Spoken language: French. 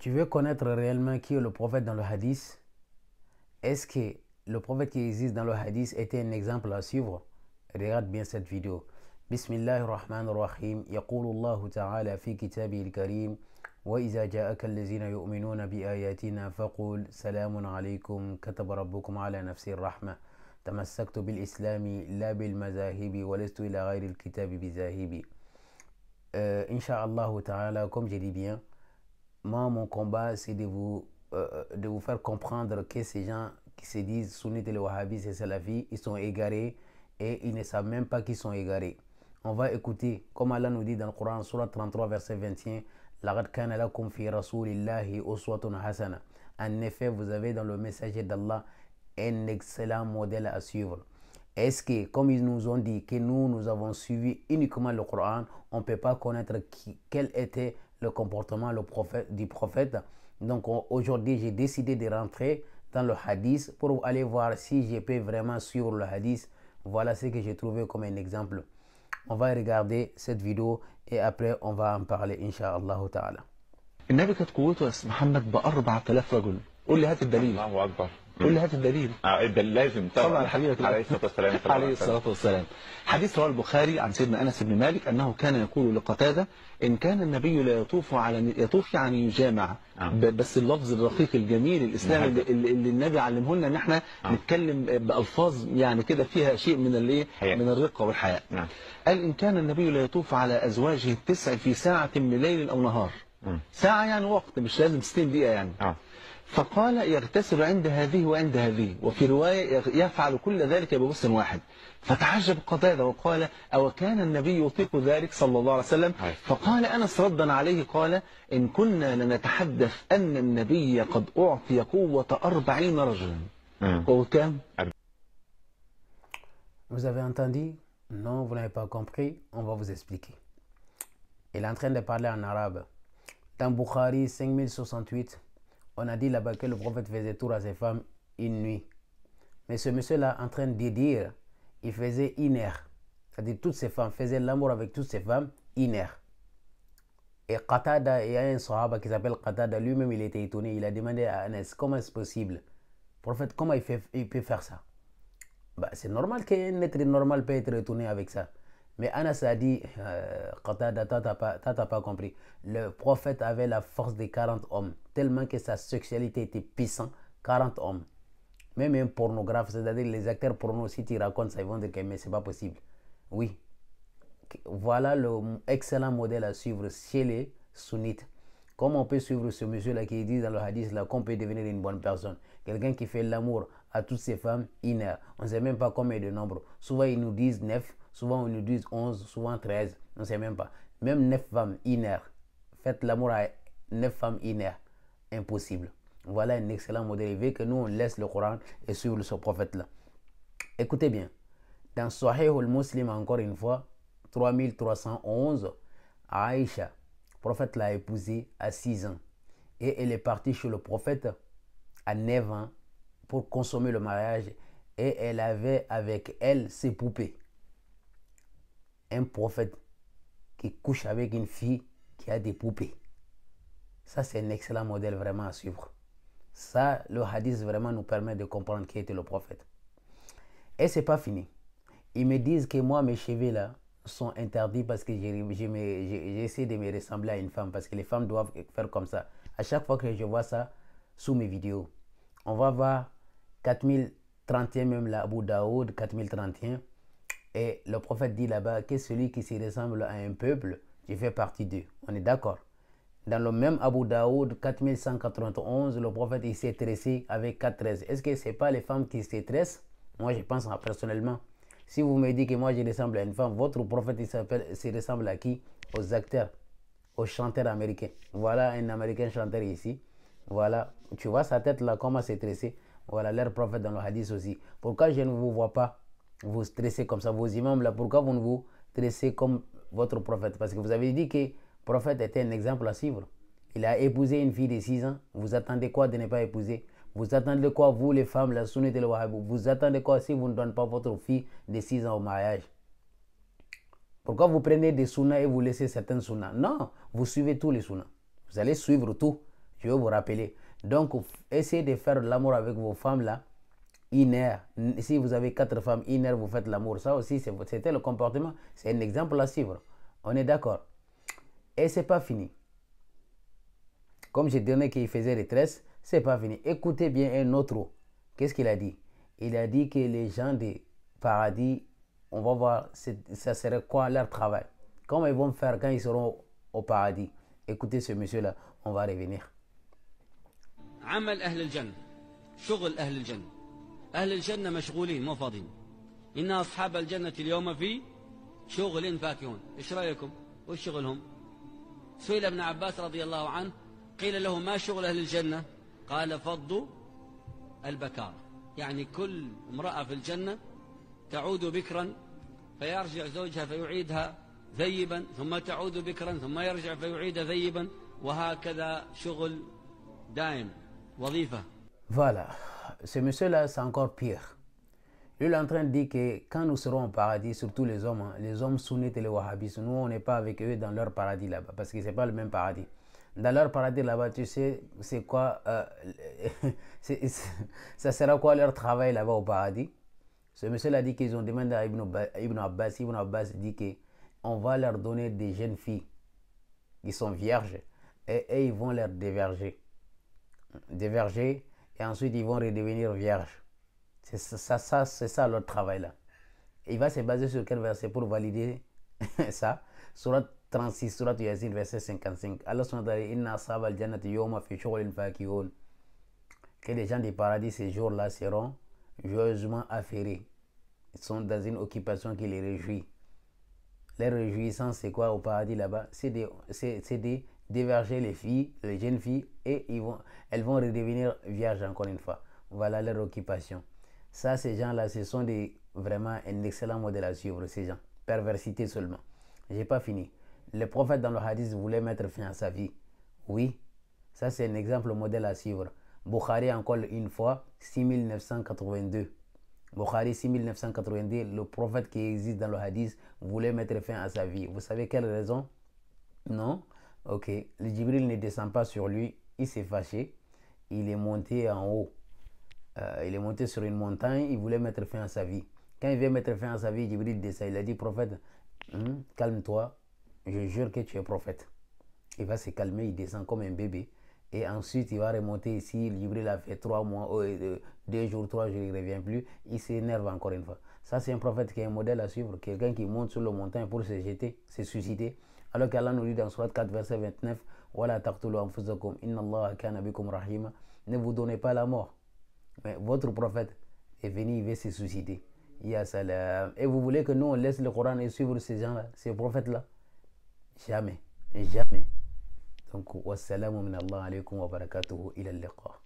Tu veux connaître réellement qui est le prophète dans le hadith? Est-ce que le prophète qui existe dans le hadith était un exemple à suivre? Regarde bien cette vidéo. Bismillahirrahmanirrahim. Yaqulullahu ta'ala fi kitabihi al-karim. وإذا جاءك الذين يؤمنون بآياتنا فقل سلام عليكم كتب ربكم على نفسه الرحمة تمسكت بالإسلام لا بالمذاهب ولست إلى غير الكتاب بذاهب. Inch'Allah ta'ala, comme je dis bien, moi mon combat c'est de vous faire comprendre que ces gens qui se disent sunnites et les wahhabis et salafis, ils sont égarés et ils ne savent même pas qu'ils sont égarés. On va écouter comme Allah nous dit dans le Coran, Surah 33 verset 21. لَقَدْ كَانَ لَكُمْ فِي رَسُولِ اللَّهِ أُسْوَةٌ حَسَنَةٌ. En effet, vous avez dans le messager d'Allah un excellent modèle à suivre. Est-ce que, comme ils nous ont dit que nous avons suivi uniquement le Coran, on ne peut pas connaître quel était le comportement du prophète? Donc aujourd'hui, j'ai décidé de rentrer dans le hadith pour aller voir si je peux vraiment suivre le hadith. Voilà ce que j'ai trouvé comme un exemple. On va regarder cette vidéo et après on va en parler Inch'Allah ta'ala. النبي كانت قوته يا أستاذ محمد ب 4000 رجل. قول لي هات الدليل. الله اكبر. قول لي هات الدليل. ده لازم طبعا على حبيبك عليه الصلاه والسلام. عليه الصلاه والسلام. حديث رواه البخاري عن سيدنا انس بن مالك انه كان يقول لقتاده ان كان النبي لا يطوف يعني يجامع بس اللفظ الرقيق الجميل الاسلامي اللي النبي علمه لنا ان احنا نتكلم بالفاظ يعني كده فيها شيء من الايه من الرقه والحياء. قال ان كان النبي لا يطوف على ازواجه التسع في ساعه من ليل او نهار. ساعه يعني وقت مش لازم 60 دقيقه يعني. فقال يغتسل عند هذه وعند هذه وفي رواية يفعل كل ذلك بغسل واحد. فتعجب قتادة وقال أو كان النبي يطيق ذلك صلى الله عليه وسلم؟ فقال أنس ردا عليه قال إن كنا لنتحدث أن النبي قد أعطي قوة 40 رجلا. قوة كام؟ Vous avez entendu? Non, vous n'avez pas compris. On va vous expliquer. Il est en train de parler en arabe. Dans Bukhari 5068, on a dit là-bas que le prophète faisait tour à ses femmes une nuit. Mais ce monsieur-là, en train de dire, il faisait une heure. C'est-à-dire toutes ces femmes, faisaient l'amour avec toutes ces femmes une heure. Et Qatada, il y a un sahaba qui s'appelle Qatada, lui-même il était étonné. Il a demandé à Anas, comment c'est possible? Le prophète, comment il peut faire ça? Bah, c'est normal qu'un être normal peut être étonné avec ça. Mais Anas a dit, Qatada, t'as pas compris. Le prophète avait la force de 40 hommes, tellement que sa sexualité était puissante, 40 hommes. Même un pornographe, c'est-à-dire les acteurs porno, si tu racontes ça, ils vont dire que mais c'est pas possible. Oui. Voilà l'excellent modèle à suivre chez les sunnites. Comment on peut suivre ce monsieur-là qui dit dans le hadith là qu'on peut devenir une bonne personne? Quelqu'un qui fait l'amour à toutes ces femmes, une heure. On ne sait même pas combien de nombres. Souvent ils nous disent 9, souvent ils nous disent 11, souvent 13. On ne sait même pas. Même 9 femmes, une heure. Faites l'amour à 9 femmes, une heure. Impossible. Voilà un excellent modèle. Il veut que nous on laisse le Coran et suivre ce prophète-là. Écoutez bien. Dans Sahih al-Muslim, encore une fois, 3311, Aïcha, le prophète l'a épousée à 6 ans. Et elle est partie chez le prophète à 9 ans pour consommer le mariage. Et elle avait avec elle ses poupées. Un prophète qui couche avec une fille qui a des poupées. Ça, c'est un excellent modèle vraiment à suivre. Ça, le hadith vraiment nous permet de comprendre qui était le prophète. Et c'est pas fini. Ils me disent que moi, mes cheveux là sont interdits parce que j'essaie de me ressembler à une femme. Parce que les femmes doivent faire comme ça. À chaque fois que je vois ça sous mes vidéos, on va voir 4031 même là, Abu Daoud, 4031. Et le prophète dit là-bas que celui qui se ressemble à un peuple, je fais partie d'eux. On est d'accord? Dans le même Abu Daoud, 4191, le prophète il s'est tressé avec 413. Est-ce que ce n'est pas les femmes qui se tressent? Moi, je pense personnellement. Si vous me dites que moi, je ressemble à une femme, votre prophète il se ressemble à qui? Aux acteurs, aux chanteurs américains. Voilà un américain chanteur ici. Voilà, tu vois sa tête là, comment c'est tressé. Voilà leur prophète dans le hadith aussi. Pourquoi je ne vous vois pas vous stressez comme ça, vos imams là, pourquoi vous ne vous stressez comme votre prophète? Parce que vous avez dit que le prophète était un exemple à suivre. Il a épousé une fille de 6 ans. Vous attendez quoi de ne pas épouser? Vous attendez quoi, vous les femmes, la sunnite et le wahhabite? Vous attendez quoi si vous ne donnez pas votre fille de 6 ans au mariage? Pourquoi vous prenez des sunnas et vous laissez certaines sunnas? Non, vous suivez tous les sunnas. Vous allez suivre tout. Je vais vous rappeler. Donc, essayez de faire l'amour avec vos femmes là. 1 heure. Si vous avez 4 femmes, 1 heure, vous faites l'amour. Ça aussi, c'était le comportement. C'est un exemple à suivre. On est d'accord. Et c'est pas fini. Comme j'ai donné qu'il faisait des tresses, c'est pas fini. Écoutez bien un autre. Qu'est-ce qu'il a dit? Il a dit que les gens des paradis, on va voir, ça serait quoi leur travail? Comment ils vont faire quand ils seront au paradis? Écoutez ce monsieur-là, on va revenir. عمل أهل الجنة شغل أهل الجنة أهل الجنة مشغولين مو فاضيين إن أصحاب الجنة اليوم في شغل فاكهون إيش رأيكم وش شغلهم سئل ابن عباس رضي الله عنه قيل له ما شغل أهل الجنة قال فضوا البكارة يعني كل امرأة في الجنة تعود بكرا فيرجع زوجها فيعيدها ذيبا ثم تعود بكرا ثم يرجع فيعيد ذيبا وهكذا شغل دائم وظيفة. Voilà, ce monsieur-là, c'est encore pire. Lui, il est en train de dire que quand nous serons au paradis, surtout les hommes sunnites et les wahhabistes, nous, on n'est pas avec eux dans leur paradis là-bas, parce que ce n'est pas le même paradis. Dans leur paradis là-bas, tu sais, c'est quoi, ça sera quoi leur travail là-bas au paradis? Ce monsieur-là dit qu'ils ont demandé à Ibn Abbas. Ibn Abbas dit qu'on va leur donner des jeunes filles qui sont vierges et ils vont leur déverger, et ensuite ils vont redevenir vierges. C'est ça leur travail là. Il va se baser sur quel verset pour valider ça? Surat 36, Surat Yasin, verset 55. Allah subhanahu wa ta'ala, inna ashab al-jannati yawma fi shughulin fakihun. Que les gens du paradis ces jours-là seront joyeusement affairés. Ils sont dans une occupation qui les réjouit. Les réjouissances, c'est quoi au paradis là-bas? C'est de déverger les filles, les jeunes filles, et elles vont redevenir vierges encore une fois. Voilà leur occupation. Ça, ces gens-là, ce sont vraiment un excellent modèle à suivre, ces gens. Perversité seulement. J'ai pas fini. Le prophète dans le hadith voulait mettre fin à sa vie. Oui, ça c'est un exemple modèle à suivre. Bukhari encore une fois, 6982. Bukhari 6982, le prophète qui existe dans le hadith voulait mettre fin à sa vie. Vous savez quelle raison? Non? Ok. Le Jibril ne descend pas sur lui, il s'est fâché, il est monté en haut. Il est monté sur une montagne, il voulait mettre fin à sa vie. Quand il veut mettre fin à sa vie, Jibril descend. Il a dit, prophète, calme-toi, je jure que tu es prophète. Il va se calmer, il descend comme un bébé. Et ensuite, il va remonter ici. Jibril a fait 3 mois, 2 jours, 3 jours, il ne revient plus. Il s'énerve encore une fois. Ça, c'est un prophète qui est un modèle à suivre. Quelqu'un qui monte sur le montagne pour se jeter, se suicider. Alors qu'Allah nous dit dans Surat 4, verset 29, Wala taqtulu anfusakum, inna Allah kana bikum rahima. Ne vous donnez pas la mort. Mais votre prophète est venu, il veut se suicider. Ya salam. Et vous voulez que nous, on laisse le Coran et suivre ces gens-là, ces prophètes-là? Jamais. Jamais. Donc, wassalamu min Allah alaykum wa barakatuhu ila al-liqa.